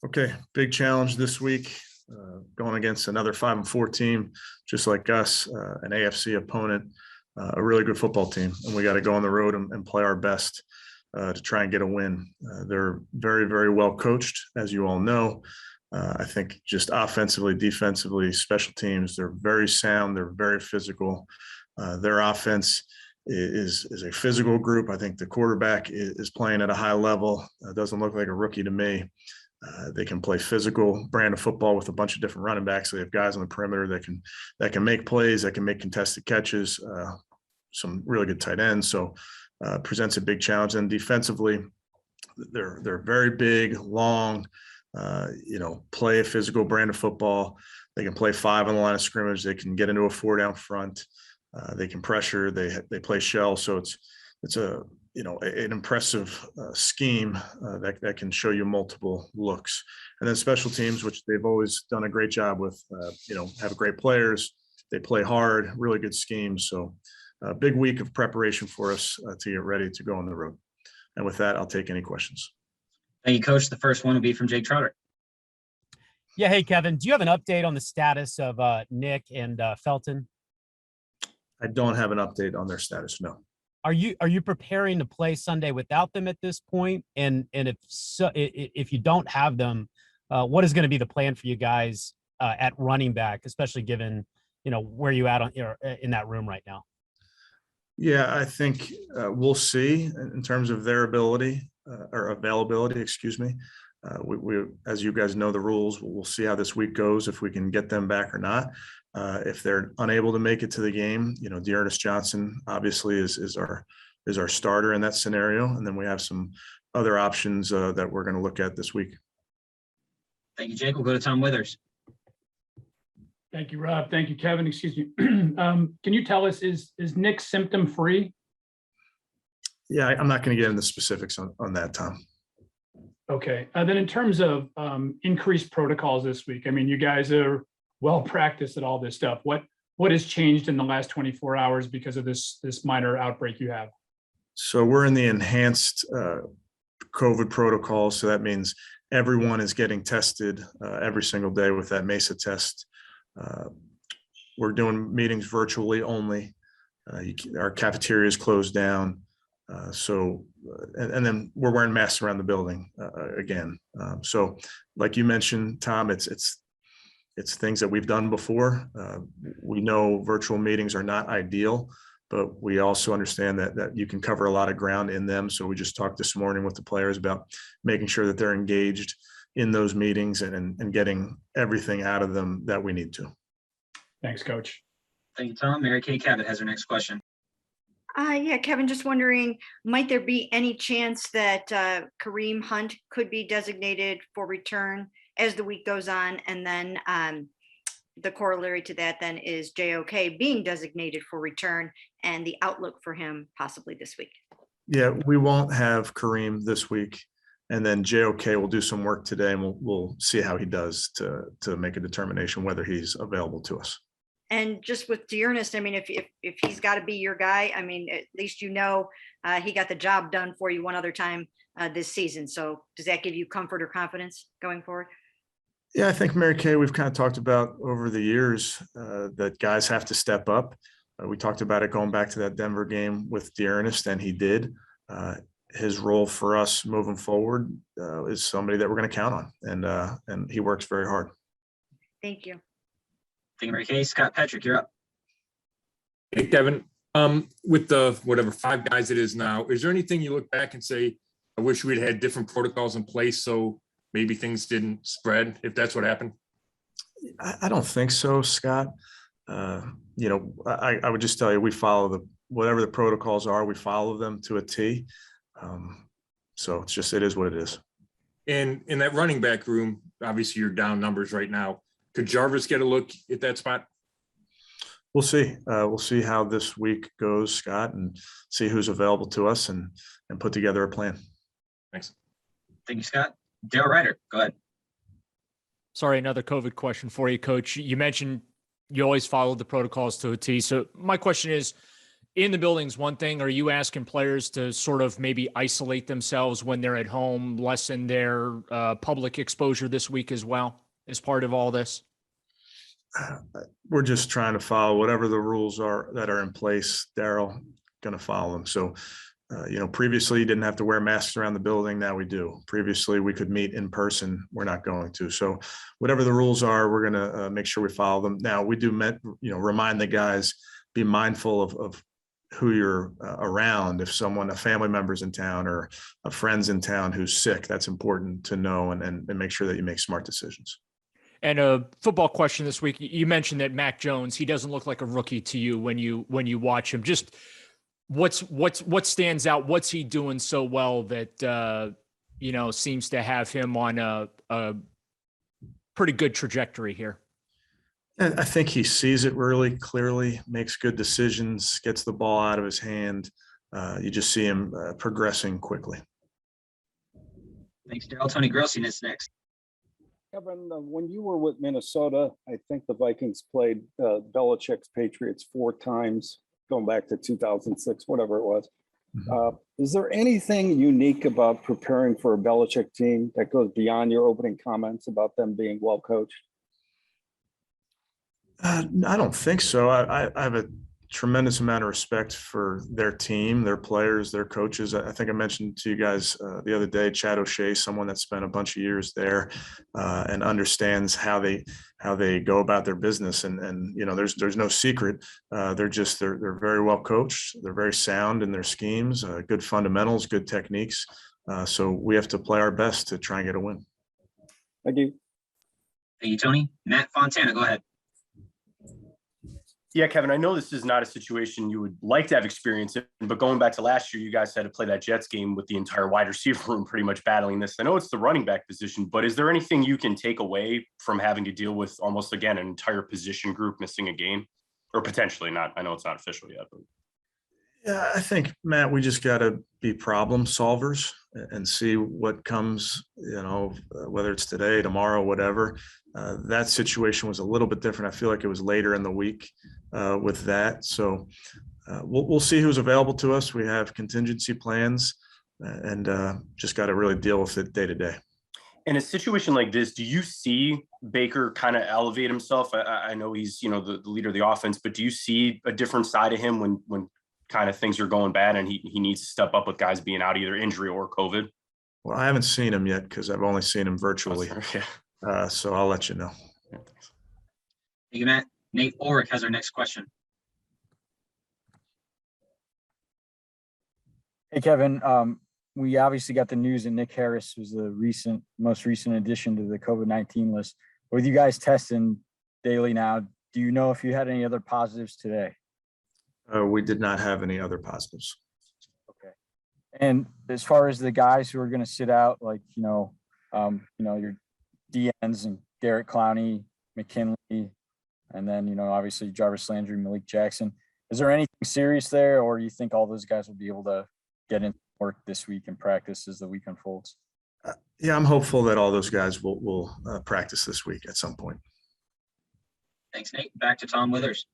Okay, big challenge this week, going against another 5-4 team, just like us, an AFC opponent, a really good football team, and we got to go on the road and play our best to try and get a win. They're very, very well coached, as you all know. I think just offensively, defensively, special teams, they're very sound. They're very physical. Their offense is a physical group. I think the quarterback is playing at a high level. Doesn't look like a rookie to me. They can play physical brand of football with a bunch of different running backs. They have guys on the perimeter that can make plays, that can make contested catches, some really good tight ends. So presents a big challenge. And defensively, they're very big, long, play a physical brand of football. They can play 5 on the line of scrimmage. They can get into a 4 down front. They can pressure. They play shell. So it's an impressive scheme that can show you multiple looks. And then special teams, which they've always done a great job with, have great players. They play hard, really good schemes. So a big week of preparation for us to get ready to go on the road. And with that, I'll take any questions. Thank you, Coach. The first one will be from Jake Trotter. Yeah. Hey, Kevin, do you have an update on the status of Nick and Felton? I don't have an update on their status, no. Are you preparing to play Sunday without them at this point? And if so, if you don't have them, what is going to be the plan for you guys at running back, especially given where you at in that room right now? Yeah, I think we'll see in terms of their ability or availability. Excuse me. We, as you guys know the rules, we'll see how this week goes, if we can get them back or not. If they're unable to make it to the game, Dearness Johnson obviously is our starter in that scenario, and then we have some other options that we're going to look at this week. Thank you, Jake. We'll go to Tom Withers. Thank you, Rob. Thank you, Kevin. Excuse me. Can you tell us, is Nick symptom free? Yeah, I'm not going to get into specifics on that, Tom. Okay. Then in terms of increased protocols this week, I mean, you guys are well practiced at all this stuff. What has changed in the last 24 hours because of this minor outbreak you have? So we're in the enhanced COVID protocol. So that means everyone is getting tested every single day with that MESA test. We're doing meetings virtually only. Our cafeteria is closed down. And then we're wearing masks around the building again. So like you mentioned, Tom, it's things that we've done before. We know virtual meetings are not ideal, but we also understand that you can cover a lot of ground in them. So we just talked this morning with the players about making sure that they're engaged in those meetings and getting everything out of them that we need to. Thanks, Coach. Thank you, Tom. Mary Kay Cabot has her next question. Yeah, Kevin, just wondering, might there be any chance that Kareem Hunt could be designated for return as the week goes on? And then the corollary to that then is JOK being designated for return and the outlook for him possibly this week. Yeah, we won't have Kareem this week. And then JOK will do some work today, and we'll see how he does to make a determination whether he's available to us. And just with Dearness, I mean, if he's got to be your guy, I mean, at least he got the job done for you one other time this season. So does that give you comfort or confidence going forward? Yeah, I think, Mary Kay, we've kind of talked about over the years that guys have to step up. We talked about it going back to that Denver game with Dearness, and he did. His role for us moving forward is somebody that we're going to count on, and he works very hard. Thank you. Thank you, Mary Kay. Scott Patrick, you're up. Hey, Kevin, with the 5 guys it is now, is there anything you look back and say, I wish we'd had different protocols in place so maybe things didn't spread, if that's what happened? I don't think so, Scott. I would just tell you, we follow whatever the protocols are, we follow them to a T. So it is what it is. And in that running back room, obviously you're down numbers right now. Could Jarvis get a look at that spot? We'll see. We'll see how this week goes, Scott, and see who's available to us and put together a plan. Thanks. Thank you, Scott. Dale Ryder, go ahead. Sorry, another COVID question for you, Coach. You mentioned you always follow the protocols to a T. So my question is, in the building's one thing. Are you asking players to sort of maybe isolate themselves when they're at home, lessen their public exposure this week as well as part of all this? We're just trying to follow whatever the rules are that are in place. Daryl, going to follow them. So, previously you didn't have to wear masks around the building. Now we do. Previously we could meet in person. We're not going to. So whatever the rules are, we're going to make sure we follow them. Now we do, remind the guys, be mindful of who you're around. If a family member's in town or a friend's in town who's sick, that's important to know and make sure that you make smart decisions. And a football question this week. You mentioned that Mac Jones, he doesn't look like a rookie to you when you watch him. Just what stands out? What's he doing so well that seems to have him on a pretty good trajectory here? And I think he sees it really clearly, makes good decisions, gets the ball out of his hand. You just see him progressing quickly. Thanks, Daryl. Tony Grossi is next. Kevin, when you were with Minnesota, I think the Vikings played Belichick's Patriots 4 times, going back to 2006, whatever it was. Mm-hmm. Is there anything unique about preparing for a Belichick team that goes beyond your opening comments about them being well coached? I don't think so. I have a tremendous amount of respect for their team, their players, their coaches. I think I mentioned to you guys the other day, Chad O'Shea, someone that spent a bunch of years there and understands how they go about their business. And there's no secret. They're very well coached. They're very sound in their schemes, good fundamentals, good techniques. So we have to play our best to try and get a win. Thank you. Thank you, Tony. Matt Fontana, go ahead. Yeah, Kevin, I know this is not a situation you would like to have experience in, but going back to last year, you guys had to play that Jets game with the entire wide receiver room pretty much battling this. I know it's the running back position, but is there anything you can take away from having to deal with almost, again, an entire position group missing a game? Or potentially not? I know it's not official yet. But. Yeah, I think, Matt, we just got to be problem solvers and see what comes, whether it's today, tomorrow, whatever. That situation was a little bit different. I feel like it was later in the week with that. So we'll see who's available to us. We have contingency plans and just got to really deal with it day to day. In a situation like this, do you see Baker kind of elevate himself? I know he's, the leader of the offense, but do you see a different side of him when kind of things are going bad and he needs to step up with guys being out, either injury or COVID? Well, I haven't seen him yet because I've only seen him virtually. So I'll let you know. Thank you, Matt. Nate Ulrich has our next question. Hey, Kevin. We obviously got the news that Nick Harris was the most recent addition to the COVID-19 list. With you guys testing daily now, do you know if you had any other positives today? We did not have any other positives. Okay. And as far as the guys who are going to sit out, like, your DNs and Garrett Clowney, McKinley, and then, obviously Jarvis Landry, Malik Jackson, is there anything serious there, or do you think all those guys will be able to get into work this week and practice as the week unfolds? Yeah, I'm hopeful that all those guys will practice this week at some point. Thanks, Nate. Back to Tom Withers.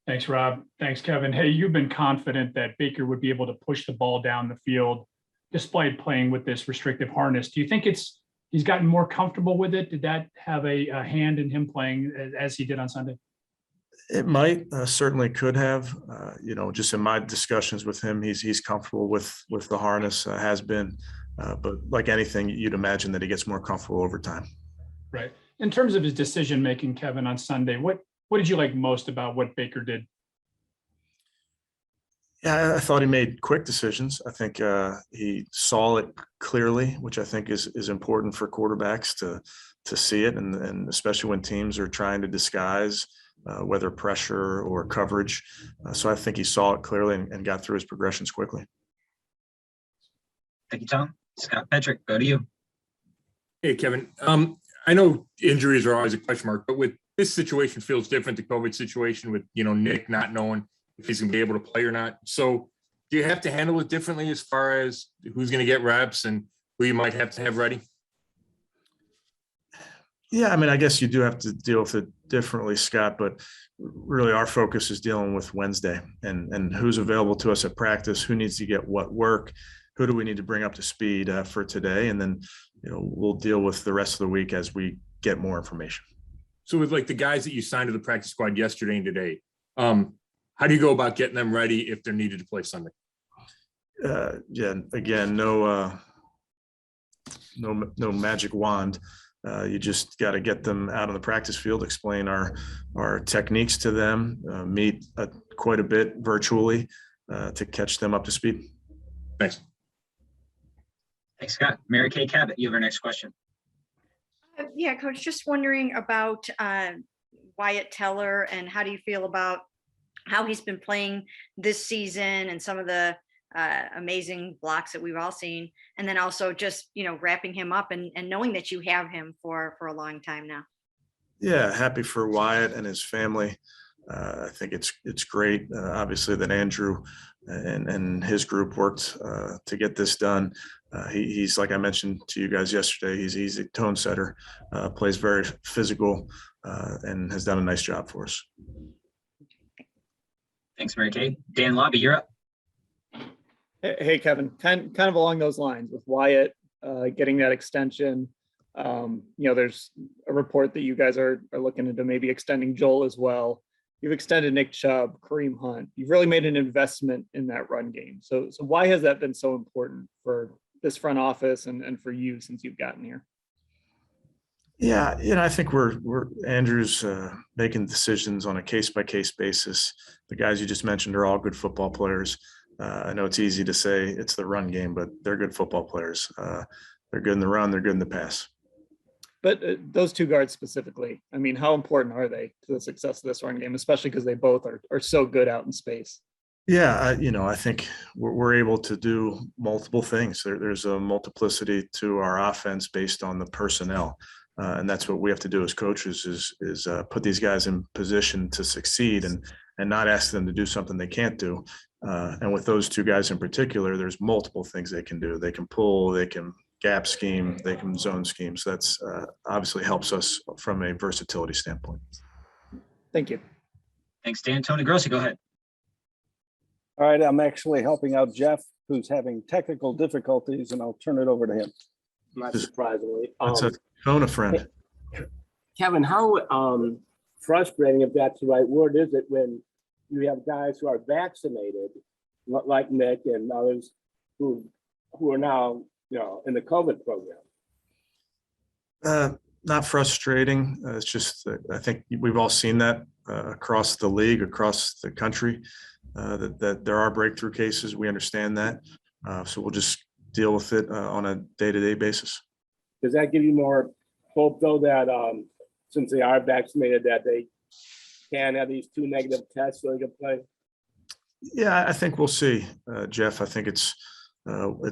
Thanks, Rob. Thanks, Kevin. Hey, you've been confident that Baker would be able to push the ball down the field despite playing with this restrictive harness. Do you think he's gotten more comfortable with it? Did that have a hand in him playing as he did on Sunday? It might, certainly could have. Just in my discussions with him, he's comfortable with the harness, has been. But like anything, you'd imagine that he gets more comfortable over time. Right. In terms of his decision making, Kevin, on Sunday, what did you like most about what Baker did? Yeah, I thought he made quick decisions. I think he saw it clearly, which I think is important for quarterbacks to see it, and especially when teams are trying to disguise whether pressure or coverage. So I think he saw it clearly and got through his progressions quickly. Thank you, Tom. Scott Petrick, go to you. Hey, Kevin. I know injuries are always a question mark, but with this situation feels different, the COVID situation with, Nick not knowing if he's going to be able to play or not. So do you have to handle it differently as far as who's going to get reps and who you might have to have ready? Yeah, I mean, I guess you do have to deal with it differently, Scott, but really our focus is dealing with Wednesday and who's available to us at practice, who needs to get what work, who do we need to bring up to speed for today, and then we'll deal with the rest of the week as we get more information. So with like the guys that you signed to the practice squad yesterday and today, how do you go about getting them ready if they're needed to play Sunday? Yeah, again, no magic wand. You just got to get them out on the practice field, explain our techniques to them, meet quite a bit virtually to catch them up to speed. Thanks. Thanks, Scott. Mary Kay Cabot, you have our next question. Yeah, Coach, just wondering about Wyatt Teller and how do you feel about how he's been playing this season and some of the amazing blocks that we've all seen, and then also just wrapping him up and knowing that you have him for a long time now. Yeah, happy for Wyatt and his family. I think it's great, obviously, that Andrew and his group worked to get this done. He's, like I mentioned to you guys yesterday, he's a tone setter, plays very physical, and has done a nice job for us. Thanks, Mary Kay. Dan Lobby, you're up. Hey, Kevin, kind of along those lines with Wyatt getting that extension. There's a report that you guys are looking into maybe extending Joel as well. You've extended Nick Chubb, Kareem Hunt. You've really made an investment in that run game. So why has that been so important for this front office and for you since you've gotten here? Yeah, I think we're Andrew's making decisions on a case-by-case basis. The guys you just mentioned are all good football players. I know it's easy to say it's the run game, but they're good football players. They're good in the run, they're good in the pass. But those two guards specifically, I mean, how important are they to the success of this run game, especially because they both are so good out in space? Yeah, I think we're able to do multiple things. There's a multiplicity to our offense based on the personnel. And that's what we have to do as coaches is put these guys in position to succeed and not ask them to do something they can't do. And with those two guys in particular, there's multiple things they can do. They can pull, they can gap scheme, they can zone scheme. So that's obviously helps us from a versatility standpoint. Thank you. Thanks, Dan. Tony Grossi, go ahead. All right, I'm actually helping out Jeff, who's having technical difficulties, and I'll turn it over to him. Not surprisingly. That's a phone a friend. Kevin, how frustrating, if that's the right word, is it when you have guys who are vaccinated, like Nick and others who are now, in the COVID program? Not frustrating. It's just I think we've all seen that across the league, across the country, that there are breakthrough cases. We understand that. So we'll just deal with it on a day-to-day basis. Does that give you more hope, though, that since they are vaccinated, that they can have these 2 negative tests so they can play? Yeah, I think we'll see, Jeff. I think it's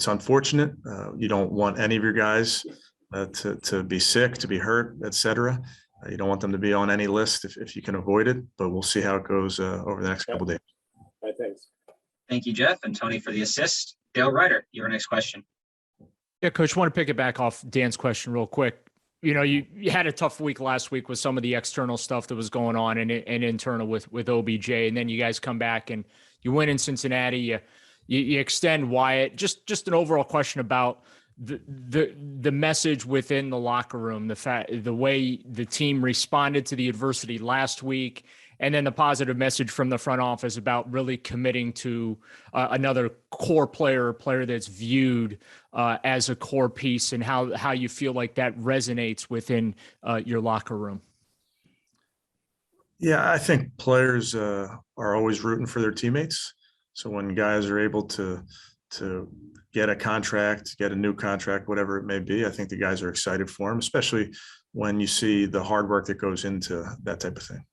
unfortunate. You don't want any of your guys to be sick, to be hurt, et cetera. You don't want them to be on any list if you can avoid it, but we'll see how it goes over the next couple of days. All right, thanks. Thank you, Jeff, and Tony for the assist. Dale Ryder, your next question. Yeah, Coach, want to pick it back off Dan's question real quick. You had a tough week last week with some of the external stuff that was going on and internal with OBJ, and then you guys come back and you win in Cincinnati. You extend Wyatt. Just an overall question about the message within the locker room, the way the team responded to the adversity last week, and then the positive message from the front office about really committing to another core player, a player that's viewed as a core piece, and how you feel like that resonates within your locker room. Yeah, I think players are always rooting for their teammates. So when guys are able to get a contract, get a new contract, whatever it may be, I think the guys are excited for them, especially when you see the hard work that goes into that type of thing.